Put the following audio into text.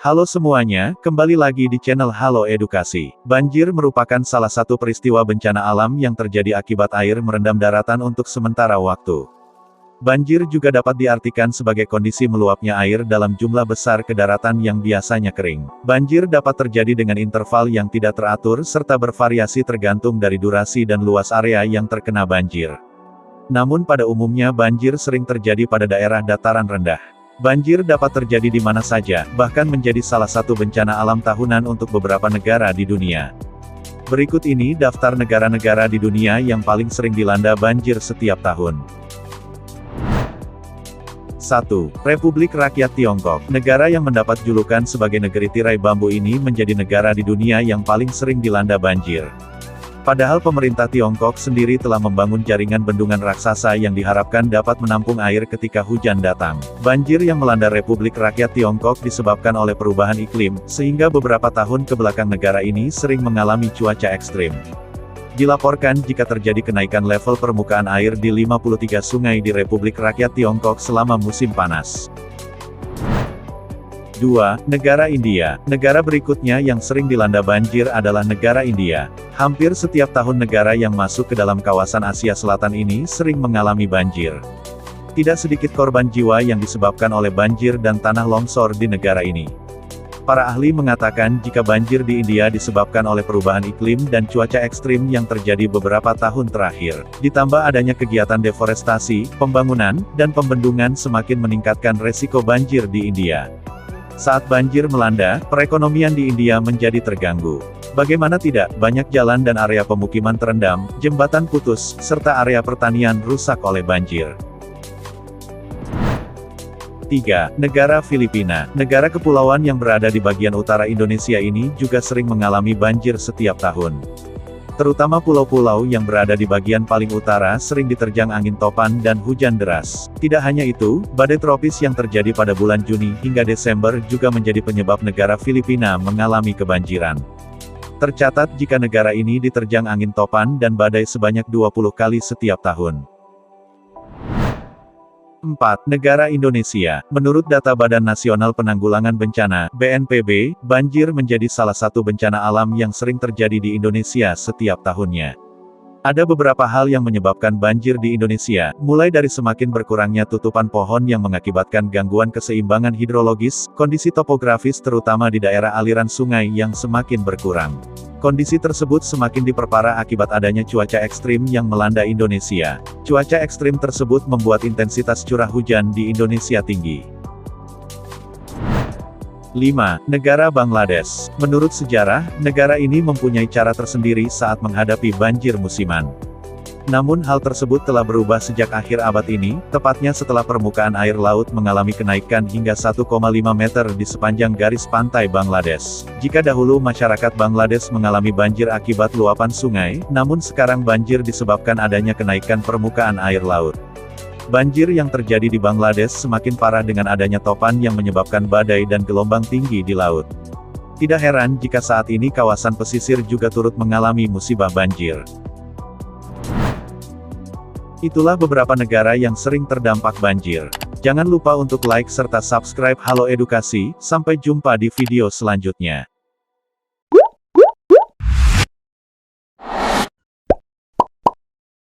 Halo semuanya, kembali lagi di channel Halo Edukasi. Banjir merupakan salah satu peristiwa bencana alam yang terjadi akibat air merendam daratan untuk sementara waktu. Banjir juga dapat diartikan sebagai kondisi meluapnya air dalam jumlah besar ke daratan yang biasanya kering. Banjir dapat terjadi dengan interval yang tidak teratur serta bervariasi tergantung dari durasi dan luas area yang terkena banjir. Namun pada umumnya banjir sering terjadi pada daerah dataran rendah. Banjir dapat terjadi di mana saja, bahkan menjadi salah satu bencana alam tahunan untuk beberapa negara di dunia. Berikut ini daftar negara-negara di dunia yang paling sering dilanda banjir setiap tahun. 1. Republik Rakyat Tiongkok. Negara yang mendapat julukan sebagai negeri tirai bambu ini menjadi negara di dunia yang paling sering dilanda banjir. Padahal pemerintah Tiongkok sendiri telah membangun jaringan bendungan raksasa yang diharapkan dapat menampung air ketika hujan datang. Banjir yang melanda Republik Rakyat Tiongkok disebabkan oleh perubahan iklim, sehingga beberapa tahun kebelakang negara ini sering mengalami cuaca ekstrim. Dilaporkan jika terjadi kenaikan level permukaan air di 53 sungai di Republik Rakyat Tiongkok selama musim panas. 2. Negara India. Negara berikutnya yang sering dilanda banjir adalah negara India. Hampir setiap tahun negara yang masuk ke dalam kawasan Asia Selatan ini sering mengalami banjir. Tidak sedikit korban jiwa yang disebabkan oleh banjir dan tanah longsor di negara ini. Para ahli mengatakan jika banjir di India disebabkan oleh perubahan iklim dan cuaca ekstrim yang terjadi beberapa tahun terakhir. Ditambah adanya kegiatan deforestasi, pembangunan, dan pembendungan semakin meningkatkan resiko banjir di India. Saat banjir melanda, perekonomian di India menjadi terganggu. Bagaimana tidak, banyak jalan dan area pemukiman terendam, jembatan putus, serta area pertanian rusak oleh banjir. 3. Negara Filipina. Negara kepulauan yang berada di bagian utara Indonesia ini juga sering mengalami banjir setiap tahun. Terutama pulau-pulau yang berada di bagian paling utara sering diterjang angin topan dan hujan deras. Tidak hanya itu, badai tropis yang terjadi pada bulan Juni hingga Desember juga menjadi penyebab negara Filipina mengalami kebanjiran. Tercatat jika negara ini diterjang angin topan dan badai sebanyak 20 kali setiap tahun. 4. Negara Indonesia. Menurut data Badan Nasional Penanggulangan Bencana, BNPB, banjir menjadi salah satu bencana alam yang sering terjadi di Indonesia setiap tahunnya. Ada beberapa hal yang menyebabkan banjir di Indonesia, mulai dari semakin berkurangnya tutupan pohon yang mengakibatkan gangguan keseimbangan hidrologis, kondisi topografis terutama di daerah aliran sungai yang semakin berkurang. Kondisi tersebut semakin diperparah akibat adanya cuaca ekstrim yang melanda Indonesia. Cuaca ekstrim tersebut membuat intensitas curah hujan di Indonesia tinggi. 5. Negara Bangladesh. Menurut sejarah, negara ini mempunyai cara tersendiri saat menghadapi banjir musiman. Namun hal tersebut telah berubah sejak akhir abad ini, tepatnya setelah permukaan air laut mengalami kenaikan hingga 1,5 meter di sepanjang garis pantai Bangladesh. Jika dahulu masyarakat Bangladesh mengalami banjir akibat luapan sungai, namun sekarang banjir disebabkan adanya kenaikan permukaan air laut. Banjir yang terjadi di Bangladesh semakin parah dengan adanya topan yang menyebabkan badai dan gelombang tinggi di laut. Tidak heran jika saat ini kawasan pesisir juga turut mengalami musibah banjir. Itulah beberapa negara yang sering terdampak banjir. Jangan lupa untuk like serta subscribe Halo Edukasi. Sampai jumpa di video selanjutnya.